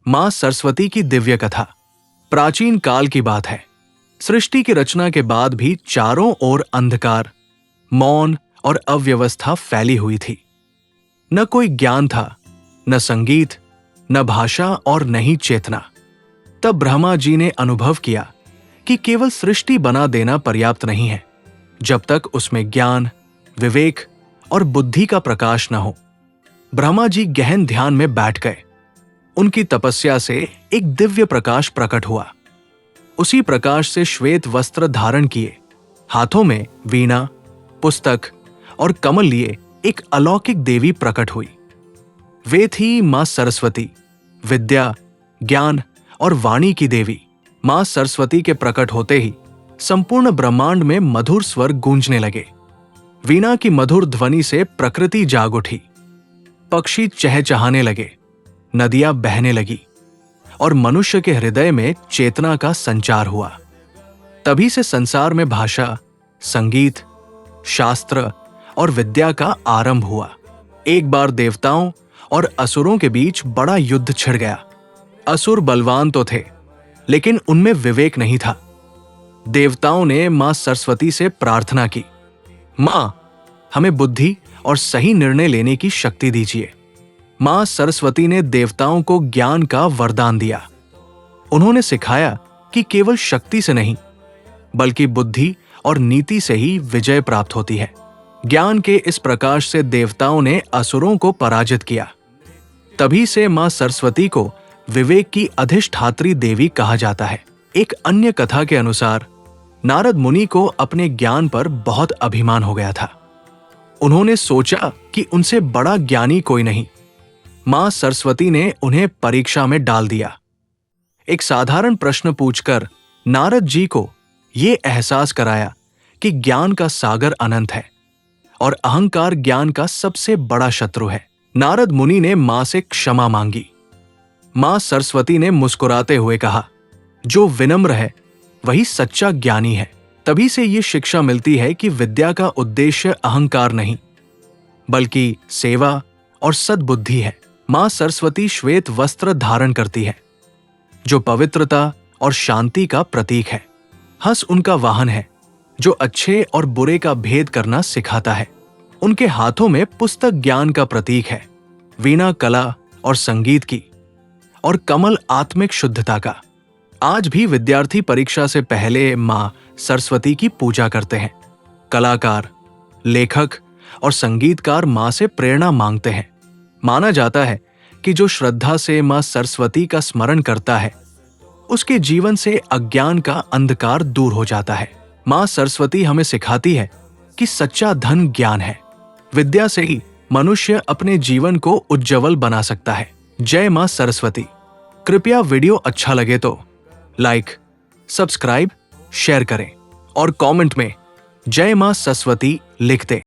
मां सरस्वती की दिव्य कथा। प्राचीन काल की बात है। सृष्टि की रचना के बाद भी चारों ओर अंधकार, मौन और अव्यवस्था फैली हुई थी। न कोई ज्ञान था, न संगीत, न भाषा और न ही चेतना। तब ब्रह्मा जी ने अनुभव किया कि केवल सृष्टि बना देना पर्याप्त नहीं है, जब तक उसमें ज्ञान, विवेक और बुद्धि का प्रकाश न हो। ब्रह्मा जी गहन ध्यान में बैठ गए। उनकी तपस्या से एक दिव्य प्रकाश प्रकट हुआ। उसी प्रकाश से श्वेत वस्त्र धारण किए, हाथों में वीणा, पुस्तक और कमल लिए एक अलौकिक देवी प्रकट हुई। वे थी मां सरस्वती, विद्या, ज्ञान और वाणी की देवी। मां सरस्वती के प्रकट होते ही संपूर्ण ब्रह्मांड में मधुर स्वर गूंजने लगे। वीणा की मधुर ध्वनि से प्रकृति जाग उठी, पक्षी चहचहाने लगे, नदियां बहने लगी और मनुष्य के हृदय में चेतना का संचार हुआ। तभी से संसार में भाषा, संगीत, शास्त्र और विद्या का आरंभ हुआ। एक बार देवताओं और असुरों के बीच बड़ा युद्ध छिड़ गया। असुर बलवान तो थे, लेकिन उनमें विवेक नहीं था। देवताओं ने मां सरस्वती से प्रार्थना की, मां, हमें बुद्धि और सही निर्णय लेने की शक्ति दीजिए। मां सरस्वती ने देवताओं को ज्ञान का वरदान दिया। उन्होंने सिखाया कि केवल शक्ति से नहीं, बल्कि बुद्धि और नीति से ही विजय प्राप्त होती है। ज्ञान के इस प्रकाश से देवताओं ने असुरों को पराजित किया। तभी से मां सरस्वती को विवेक की अधिष्ठात्री देवी कहा जाता है। एक अन्य कथा के अनुसार नारद मुनि को अपने ज्ञान पर बहुत अभिमान हो गया था। उन्होंने सोचा कि उनसे बड़ा ज्ञानी कोई नहीं। मां सरस्वती ने उन्हें परीक्षा में डाल दिया। एक साधारण प्रश्न पूछकर नारद जी को यह एहसास कराया कि ज्ञान का सागर अनंत है और अहंकार ज्ञान का सबसे बड़ा शत्रु है। नारद मुनि ने मां से क्षमा मांगी। मां सरस्वती ने मुस्कुराते हुए कहा, जो विनम्र है वही सच्चा ज्ञानी है। तभी से ये शिक्षा मिलती है कि विद्या का उद्देश्य अहंकार नहीं, बल्कि सेवा और सद्बुद्धि है। मां सरस्वती श्वेत वस्त्र धारण करती है, जो पवित्रता और शांति का प्रतीक है। हंस उनका वाहन है, जो अच्छे और बुरे का भेद करना सिखाता है। उनके हाथों में पुस्तक ज्ञान का प्रतीक है, वीणा कला और संगीत की, और कमल आत्मिक शुद्धता का। आज भी विद्यार्थी परीक्षा से पहले मां सरस्वती की पूजा करते हैं। कलाकार, लेखक और संगीतकार मां से प्रेरणा मांगते हैं। माना जाता है कि जो श्रद्धा से मां सरस्वती का स्मरण करता है, उसके जीवन से अज्ञान का अंधकार दूर हो जाता है। मां सरस्वती हमें सिखाती है कि सच्चा धन ज्ञान है। विद्या से ही मनुष्य अपने जीवन को उज्जवल बना सकता है। जय मां सरस्वती। कृपया वीडियो अच्छा लगे तो लाइक, सब्सक्राइब, शेयर करें और कमेंट में जय मां सरस्वती लिख दें।